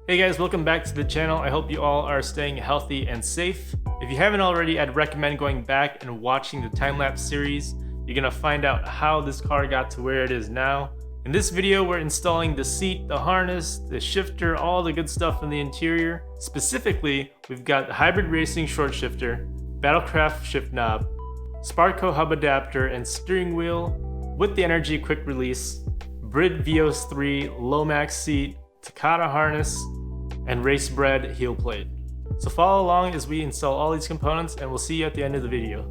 Hey guys, welcome back to the channel. I hope you all are staying healthy and safe. If you haven't already, I'd recommend going back and watching the time-lapse series. You're gonna find out how this car got to where it is now. In this video, we're installing the seat, the harness, the shifter, all the good stuff in the interior. Specifically, we've got the hybrid racing short shifter, Battlecraft shift knob, Sparco hub adapter and steering wheel with the energy quick release, Brid Vios 3 low max seat, Takata harness, and race bred heel plate. So follow along as we install all these components, and we'll see you at the end of the video.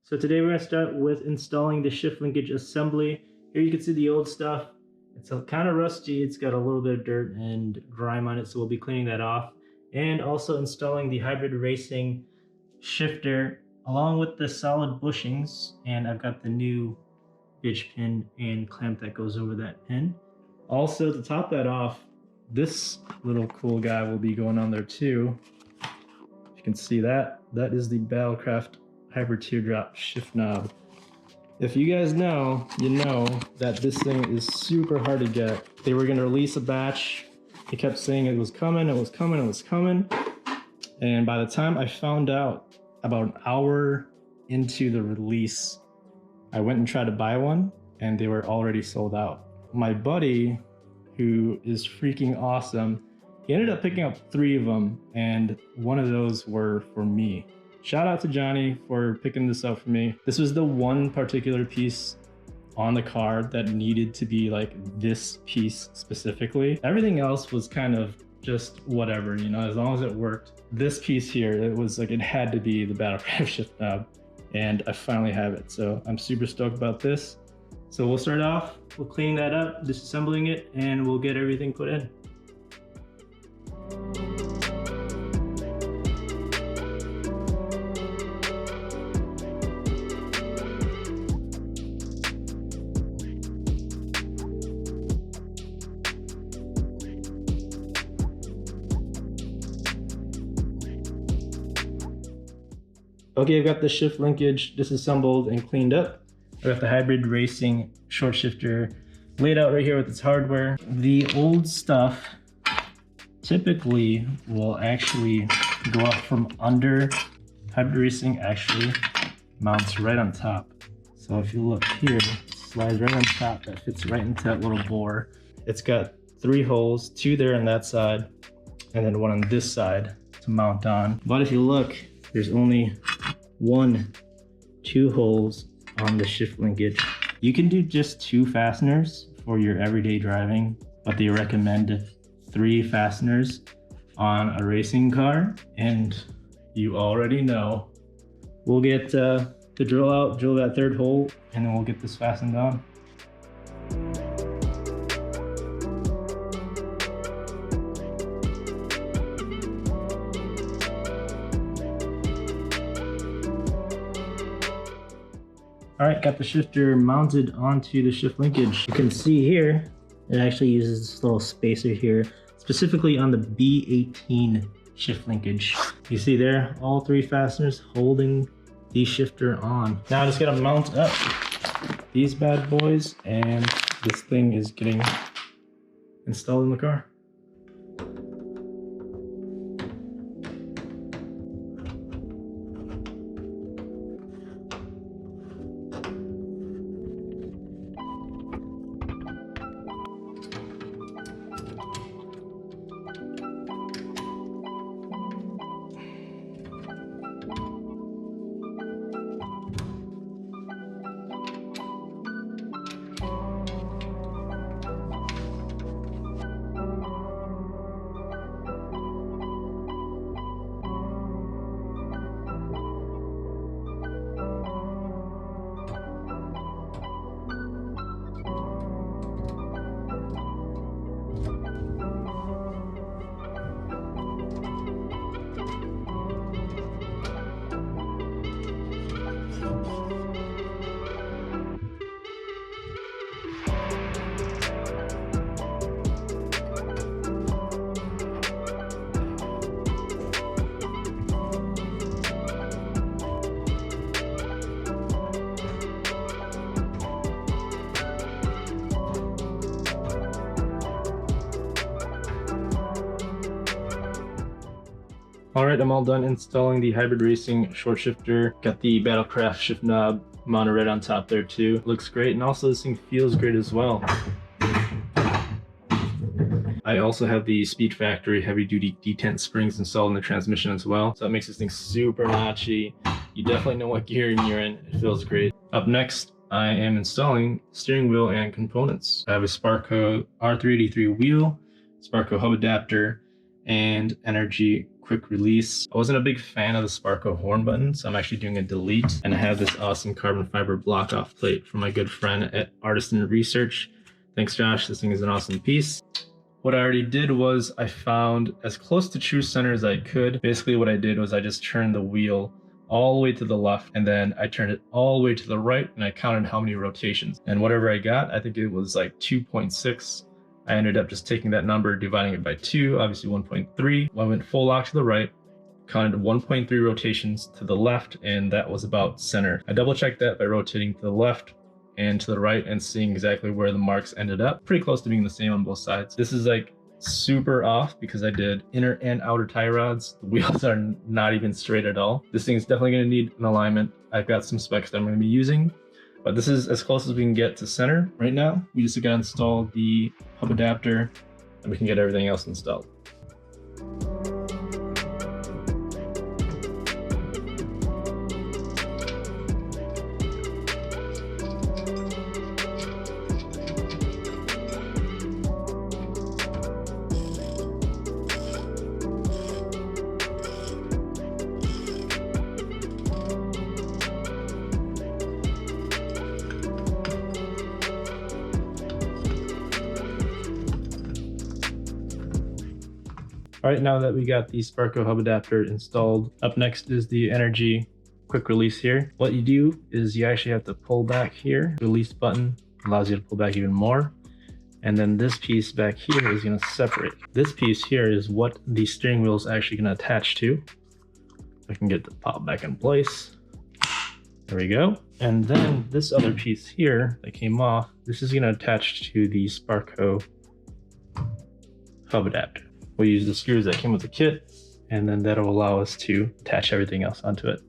So today we're going to start with installing the shift linkage assembly. Here you can see the old stuff. It's kind of rusty. It's got a little bit of dirt and grime on it, so we'll be cleaning that off. And also installing the hybrid racing shifter along with the solid bushings. And I've got the new bitch pin and clamp that goes over that pin. Also, to top that off, this little cool guy will be going on there too. You can see that. That is the Battlecraft hybrid teardrop shift knob. If you guys know, you know that this thing is super hard to get. They were gonna release a batch. They kept saying it was coming, it was coming, it was coming. And by the time I found out about an hour into the release, I went and tried to buy one and they were already sold out. My buddy, who is freaking awesome, he ended up picking up 3 of them, and one of those were for me. Shout out to Johnny for picking this up for me. This was the one particular piece on the car that needed to be like this piece specifically. Everything else was kind of just whatever, you know, as long as it worked. This piece here, it was like, it had to be the Battlecraft shift knob, and I finally have it. So I'm super stoked about this. So we'll start off, we'll clean that up, disassembling it, and we'll get everything put in. Okay, I've got the shift linkage disassembled and cleaned up. I've got the hybrid racing short shifter laid out right here with its hardware. The old stuff typically will actually go out from under. Hybrid racing actually mounts right on top. So if you look here, it slides right on top. That fits right into that little bore. It's got 3 holes, 2 there on that side, and then 1 on this side to mount on. But if you look, there's only 2 holes on the shift linkage. You can do just 2 fasteners for your everyday driving, but they recommend 3 fasteners on a racing car, and you already know. We'll get the drill out, drill that 3rd hole, and then we'll get this fastened on. All right, got the shifter mounted onto the shift linkage. You can see here, it actually uses this little spacer here, specifically on the B18 shift linkage. You see there, all 3 fasteners holding the shifter on. Now I just gotta mount up these bad boys, and this thing is getting installed in the car. Alright, I'm all done installing the hybrid racing short shifter. Got the Battlecraft shift knob mounted right on top there too. Looks great, and also this thing feels great as well. I also have the Speed Factory heavy duty detent springs installed in the transmission as well. So that makes this thing super notchy. You definitely know what gear you're in. It feels great. Up next, I am installing steering wheel and components. I have a Sparco R383 wheel, Sparco hub adapter, and energy quick release. I wasn't a big fan of the Sparco horn button, so I'm actually doing a delete. And I have this awesome carbon fiber block off plate from my good friend at Artisan Research. Thanks, Josh. This thing is an awesome piece. What I already did was I found as close to true center as I could. Basically what I did was I just turned the wheel all the way to the left, and then I turned it all the way to the right, and I counted how many rotations. And whatever I got, I think it was like 2.6. I ended up just taking that number, dividing it by 2, obviously 1.3. I went full lock to the right, counted 1.3 rotations to the left, and that was about center. I double checked that by rotating to the left and to the right and seeing exactly where the marks ended up. Pretty close to being the same on both sides. This is like super off because I did inner and outer tie rods. The wheels are not even straight at all. This thing is definitely going to need an alignment. I've got some specs that I'm going to be using, but this is as close as we can get to center right now. We just got to install the hub adapter and we can get everything else installed. All right, now that we got the Sparco hub adapter installed, up next is the energy quick release here. What you do is you actually have to pull back here. Release button allows you to pull back even more. And then this piece back here is gonna separate. This piece here is what the steering wheel is actually gonna attach to. I can get the pop back in place. There we go. And then this other piece here that came off, this is gonna attach to the Sparco hub adapter. We'll use the screws that came with the kit, and then that'll allow us to attach everything else onto it.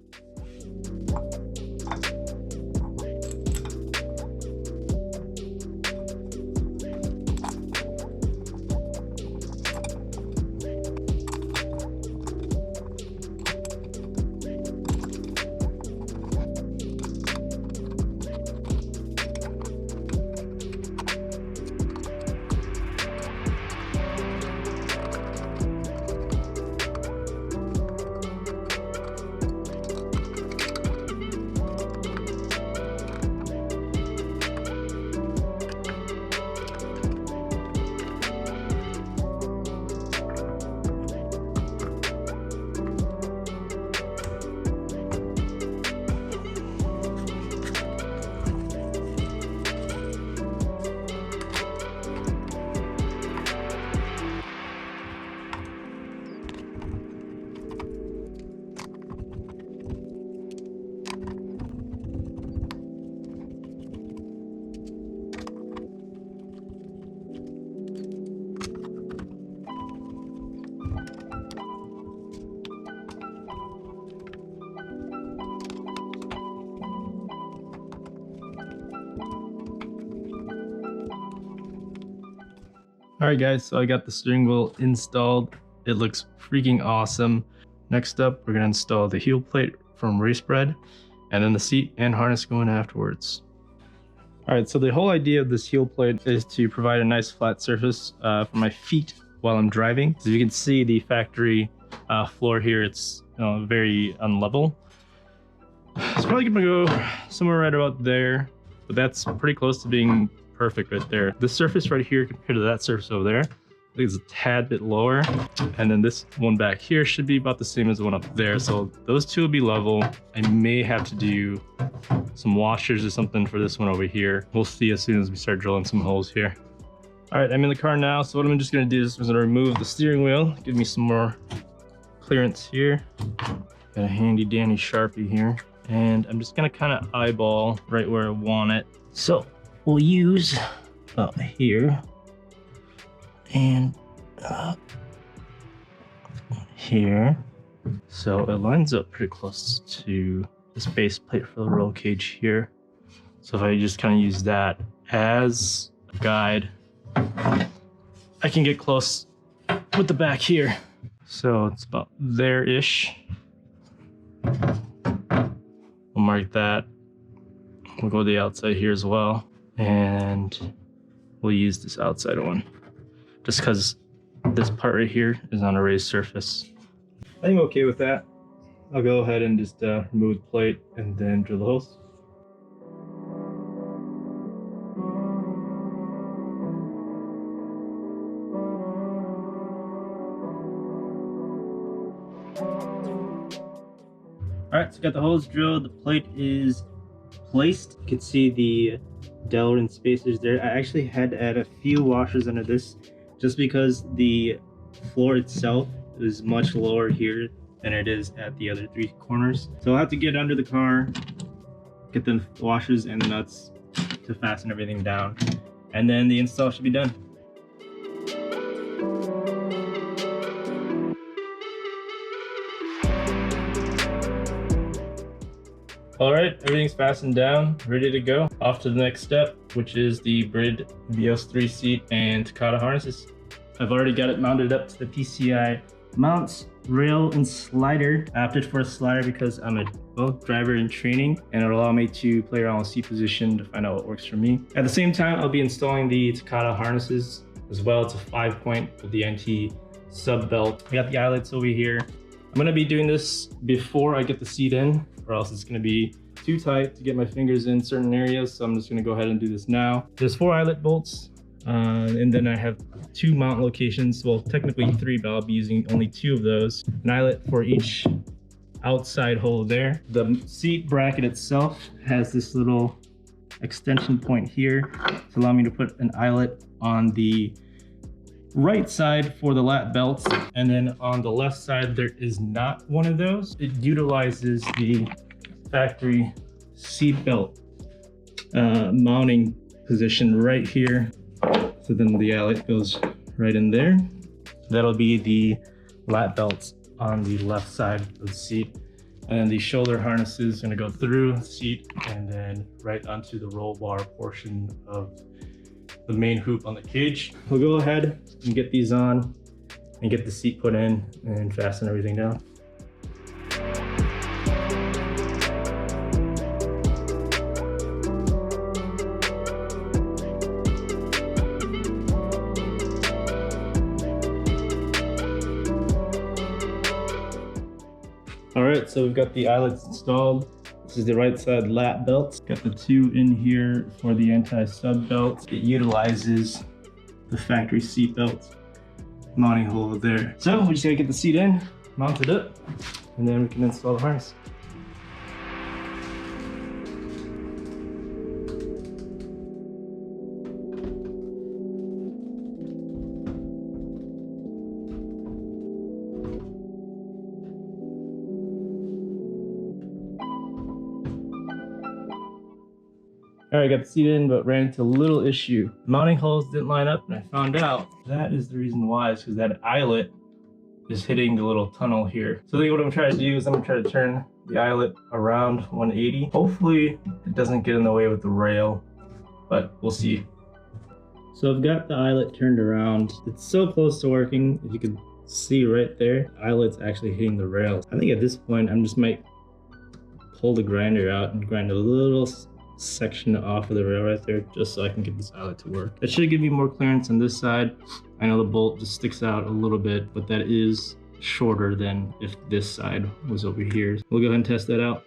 All right guys, so I got the steering wheel installed. It looks freaking awesome. Next up, we're gonna install the heel plate from RaceBred, and then the seat and harness going afterwards. All right, so the whole idea of this heel plate is to provide a nice flat surface for my feet while I'm driving. As you can see, the factory floor here, it's very unlevel. It's probably gonna go somewhere right about there, but that's pretty close to being perfect right there. The surface right here compared to that surface over there I think it's a tad bit lower. And then this one back here should be about the same as the one up there. So those two will be level. I may have to do some washers or something for this one over here. We'll see as soon as we start drilling some holes here. All right, I'm in the car now. So what I'm just gonna do is I'm gonna remove the steering wheel, give me some more clearance here. Got a handy dandy Sharpie here. And I'm just gonna kind of eyeball right where I want it. So we'll use about here and here. So it lines up pretty close to this base plate for the roll cage here. So if I just kind of use that as a guide, I can get close with the back here. So it's about there-ish. We'll mark that. We'll go to the outside here as well. And we'll use this outside one. Just because this part right here is on a raised surface. I think I'm okay with that. I'll go ahead and just remove the plate and then drill the holes. Alright, so got the holes drilled, the plate is placed. You can see the dowel and spacers there. I actually had to add a few washers under this just because the floor itself is much lower here than it is at the other three corners. So I'll have to get under the car, get the washers and the nuts to fasten everything down, and then the install should be done. All right, everything's fastened down, ready to go. Off to the next step, which is the braided VS3 seat and Takata harnesses. I've already got it mounted up to the PCI mounts, rail, and slider. I opted for a slider because I'm a boat driver in training, and it'll allow me to play around with seat position to find out what works for me. At the same time, I'll be installing the Takata harnesses as well. It's a 5-point with the NT sub belt. I got the eyelets over here. I'm gonna be doing this before I get the seat in, or else it's gonna be too tight to get my fingers in certain areas. So I'm just gonna go ahead and do this now. There's 4 eyelet bolts, and then I have 2 mount locations. Well, technically 3, but I'll be using only 2 of those. An eyelet for each outside hole there. The seat bracket itself has this little extension point here to allow me to put an eyelet on the right side for the lat belts, and then on the left side there is not one of those. It utilizes the factory seat belt mounting position right here, so then the eyelet goes right in there. That'll be the lat belts on the left side of the seat, and then the shoulder harness is going to go through the seat and then right onto the roll bar portion of the main hoop on the cage. We'll go ahead and get these on and get the seat put in and fasten everything down. All right, so we've got the eyelets installed. This is the right side lat belts. Got the 2 in here for the anti-sub belt. It utilizes the factory seat belt mounting hole there. So we just gotta get the seat in, mount it up, and then we can install the harness. All right, got the seat in, but ran into a little issue. Mounting holes didn't line up, and I found out that is the reason why. Is because that eyelet is hitting the little tunnel here. So I think what I'm trying to do is I'm gonna try to turn the eyelet around 180. Hopefully it doesn't get in the way with the rail, but we'll see. So I've got the eyelet turned around. It's so close to working. If you can see right there, the eyelet's actually hitting the rail. I think at this point, I just might pull the grinder out and grind a little section off of the rail right there, just so I can get this eyelet to work. That should give me more clearance on this side. I know the bolt just sticks out a little bit, but that is shorter than if this side was over here. We'll go ahead and test that out.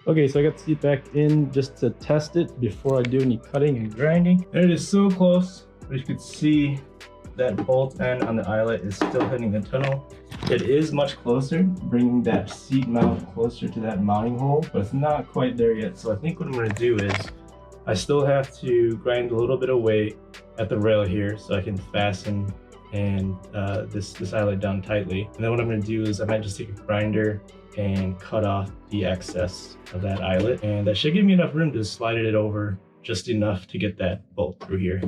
Okay, so I got the seat back in just to test it before I do any cutting and grinding. And it is so close, as you can see, that bolt end on the eyelet is still hitting the tunnel. It is much closer, bringing that seat mount closer to that mounting hole, but it's not quite there yet. So I think what I'm going to do is I still have to grind a little bit of weight at the rail here so I can fasten and this eyelet down tightly. And then what I'm going to do is I might just take a grinder and cut off the excess of that eyelet, and that should give me enough room to slide it over just enough to get that bolt through here.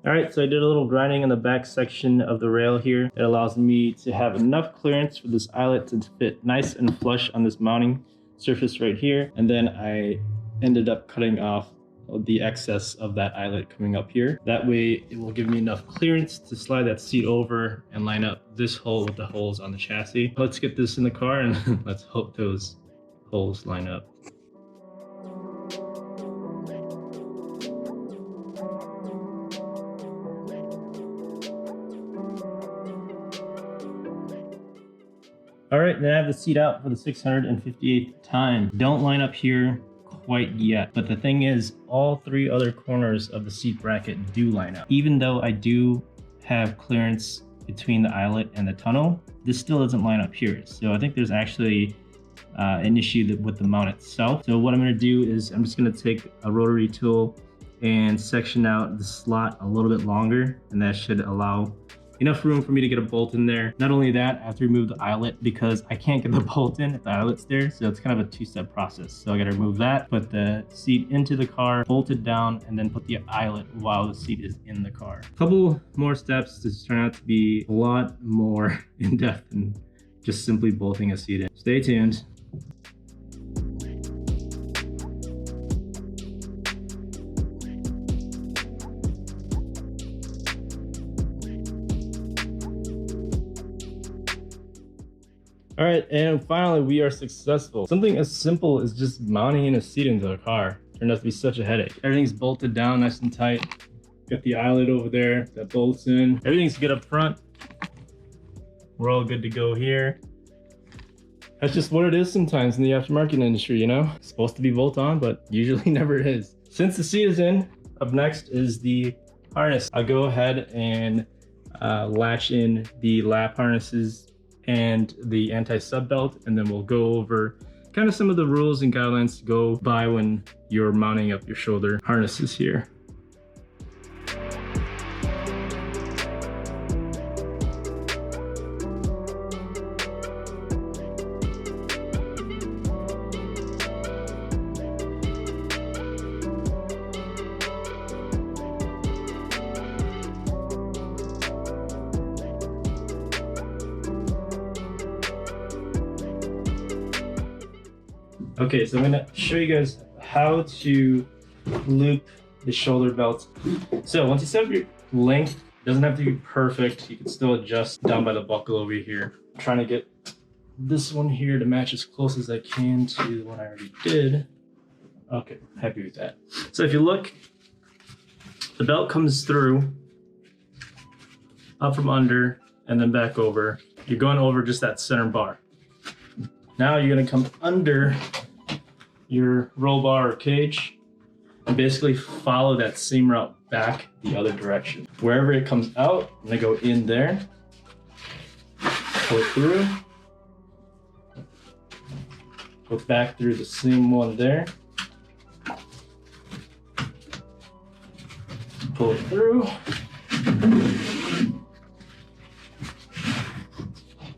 All right, so I did a little grinding in the back section of the rail here. It allows me to have enough clearance for this eyelet to fit nice and flush on this mounting surface right here. And then I ended up cutting off the excess of that eyelet coming up here. That way it will give me enough clearance to slide that seat over and line up this hole with the holes on the chassis. Let's get this in the car and let's hope those holes line up. All right, then I have the seat out for the 658th time. Don't line up here quite yet, but the thing is, all three other corners of the seat bracket do line up. Even though I do have clearance between the eyelet and the tunnel, this still doesn't line up here. So I think there's actually an issue with the mount itself. So what I'm gonna do is I'm just gonna take a rotary tool and section out the slot a little bit longer, and that should allow enough room for me to get a bolt in there. Not only that, I have to remove the eyelet because I can't get the bolt in if the eyelet's there. So it's kind of a two-step process. So I gotta remove that, put the seat into the car, bolt it down, and then put the eyelet while the seat is in the car. A couple more steps to turn out to be a lot more in-depth than just simply bolting a seat in. Stay tuned. All right, and finally we are successful. Something as simple as just mounting in a seat into the car turned out to be such a headache. Everything's bolted down nice and tight. Got the eyelet over there that bolts in. Everything's good up front. We're all good to go here. That's just what it is sometimes in the aftermarket industry, you know? It's supposed to be bolt on, but usually never is. Since the seat is in, up next is the harness. I'll go ahead and latch in the lap harnesses and the anti-sub belt, and then we'll go over kind of some of the rules and guidelines to go by when you're mounting up your shoulder harnesses here. Okay, so I'm gonna show you guys how to loop the shoulder belt. So once you set up your length, it doesn't have to be perfect. You can still adjust down by the buckle over here. I'm trying to get this one here to match as close as I can to the one I already did. Okay, happy with that. So if you look, the belt comes through, up from under, and then back over. You're going over just that center bar. Now you're gonna come under your roll bar or cage and basically follow that same route back the other direction. Wherever it comes out, I'm gonna go in there, pull it through, go back through the same one there, pull it through,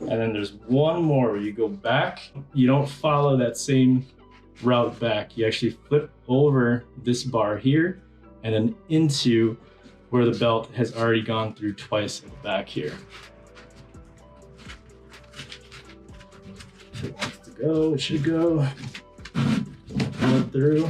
and then there's one more where you go back. You don't follow that same route back. You actually flip over this bar here and then into where the belt has already gone through twice in the back here. If it wants to go, it should go. Pull it through.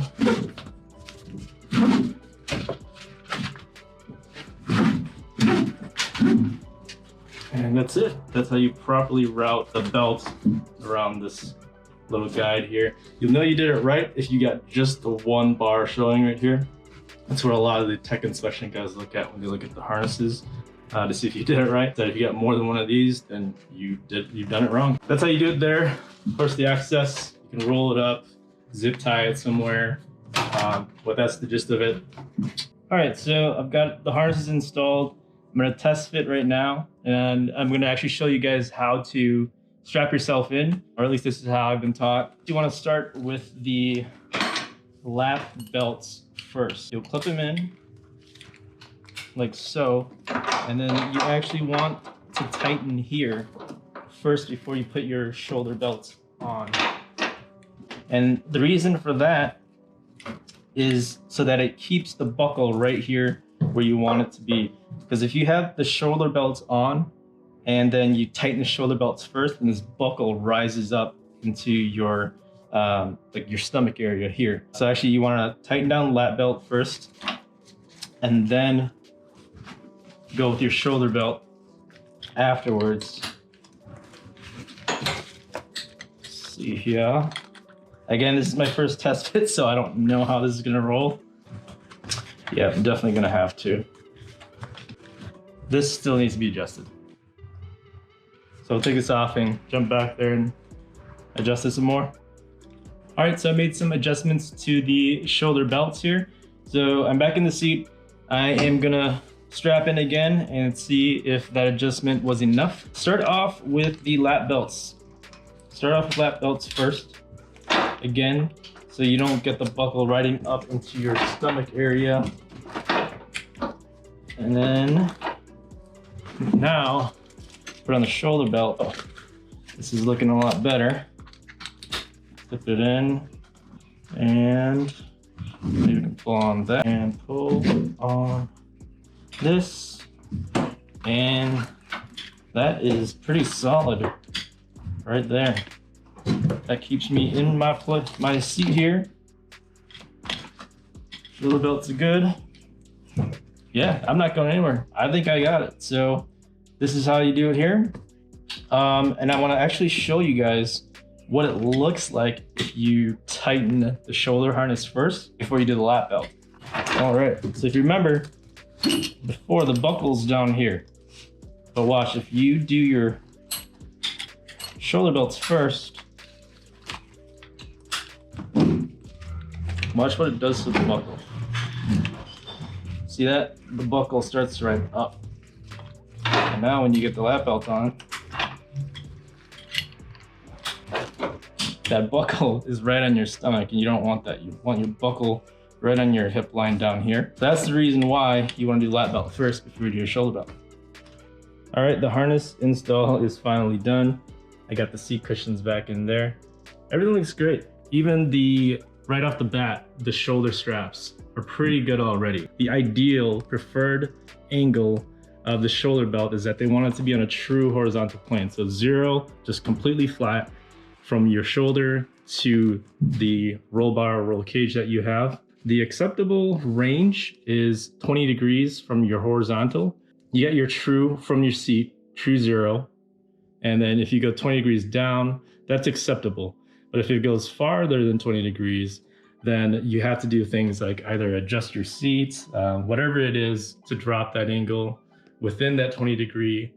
And that's it. That's how you properly route the belt around this little guide here. You'll know you did it right if you got just the one bar showing right here. That's what a lot of the tech inspection guys look at when they look at the harnesses. to see if you did it right. That if you got more than one of these, then you've done it wrong. That's how you do it there. Of course, the access, you can roll it up, zip tie it somewhere, but that's the gist of it. All right, so I've got the harnesses installed. I'm gonna test fit right now, and I'm gonna actually show you guys how to strap yourself in, or at least this is how I've been taught. You wanna start with the lap belts first. You'll clip them in like so, and then you actually want to tighten here first before you put your shoulder belts on. And the reason for that is so that it keeps the buckle right here where you want it to be. Because if you have the shoulder belts on and then you tighten the shoulder belts first, and this buckle rises up into your like your stomach area here. So actually you want to tighten down the lap belt first and then go with your shoulder belt afterwards. Let's see here. Again, this is my first test fit, so I don't know how this is gonna roll. Yeah, I'm definitely gonna have to. This still needs to be adjusted. So I'll take this off and jump back there and adjust it some more. All right, so I made some adjustments to the shoulder belts here. So I'm back in the seat. I am gonna strap in again and see if that adjustment was enough. Start off with the lap belts. Start off with lap belts first. Again, so you don't get the buckle riding up into your stomach area. And then now put on the shoulder belt. Oh, this is looking a lot better. Slip it in and maybe we can pull on that and pull on this, and that is pretty solid right there. That keeps me in my seat here. Shoulder belts are good. Yeah, I'm not going anywhere. I think I got it. So this is how you do it here. And I want to actually show you guys what it looks like if you tighten the shoulder harness first before you do the lap belt. All right, so if you remember, before the buckle's down here, but watch, if you do your shoulder belts first, watch what it does to the buckle. See that? The buckle starts right up. And now when you get the lap belt on, that buckle is right on your stomach, and you don't want that. You want your buckle right on your hip line down here. So that's the reason why you want to do lap belt first before you do your shoulder belt. All right, the harness install is finally done. I got the seat cushions back in there. Everything looks great. Even right off the bat, the shoulder straps are pretty good already. The ideal preferred angle of the shoulder belt is that they want it to be on a true horizontal plane. So zero, just completely flat from your shoulder to the roll bar or roll cage that you have. The acceptable range is 20 degrees from your horizontal. You get your true from your seat, true zero. And then if you go 20 degrees down, that's acceptable. But if it goes farther than 20 degrees, then you have to do things like either adjust your seats, whatever it is to drop that angle within that 20 degree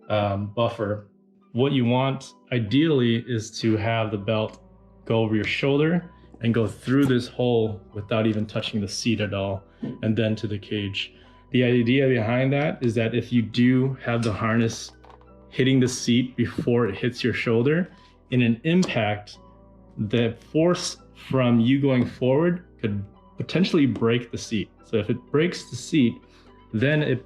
buffer. What you want ideally is to have the belt go over your shoulder and go through this hole without even touching the seat at all, and then to the cage. The idea behind that is that if you do have the harness hitting the seat before it hits your shoulder, in an impact, the force from you going forward could potentially break the seat. So if it breaks the seat, then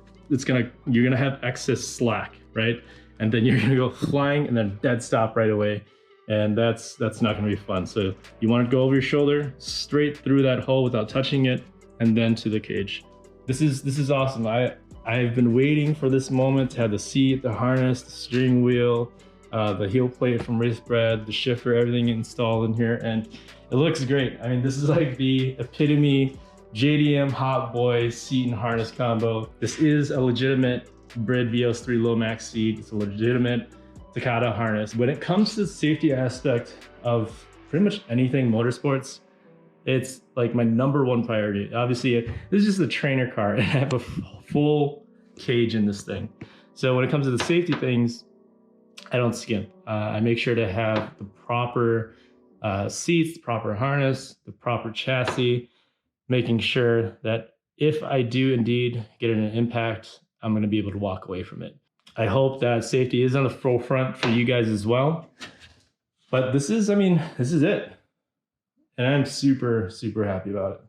you're gonna have excess slack, right? And then you're gonna go flying and then dead stop right away. And that's not gonna be fun. So you wanna go over your shoulder, straight through that hole without touching it, and then to the cage. This is awesome. I've been waiting for this moment to have the seat, the harness, the steering wheel, the heel plate from Racebred, the shifter, everything installed in here, and it looks great. I mean, this is like the epitome JDM Hot Boy seat and harness combo. This is a legitimate Brid VOS3 low max seat. It's a legitimate Takata harness. When it comes to the safety aspect of pretty much anything motorsports, it's like my #1 priority. Obviously, this is just a trainer car, and I have a full cage in this thing. So when it comes to the safety things, I don't skimp. I make sure to have the proper seats, the proper harness, the proper chassis, making sure that if I do indeed get in an impact, I'm going to be able to walk away from it. I hope that safety is on the forefront for you guys as well. But this is it. And I'm super, super happy about it.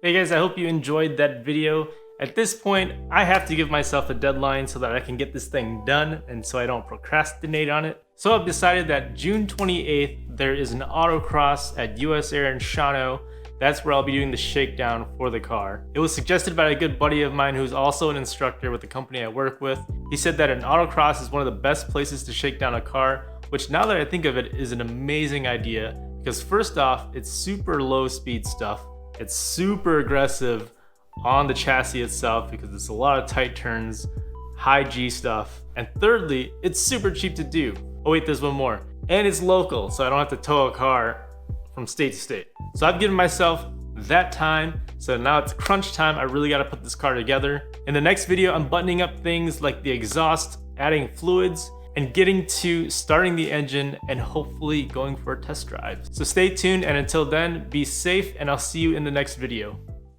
Hey guys, I hope you enjoyed that video. At this point, I have to give myself a deadline so that I can get this thing done and so I don't procrastinate on it. So I've decided that June 28th, there is an autocross at US Air in Shawano. That's where I'll be doing the shakedown for the car. It was suggested by a good buddy of mine who's also an instructor with the company I work with. He said that an autocross is one of the best places to shake down a car, which now that I think of it is an amazing idea because first off, it's super low speed stuff. It's super aggressive on the chassis itself because it's a lot of tight turns, high G stuff. And thirdly, it's super cheap to do. Oh wait, there's one more. And it's local, so I don't have to tow a car from state to state. So I've given myself that time, so now it's crunch time. I really gotta put this car together. In the next video, I'm buttoning up things like the exhaust, adding fluids, and getting to starting the engine and hopefully going for a test drive. So stay tuned, and until then, be safe, and I'll see you in the next video.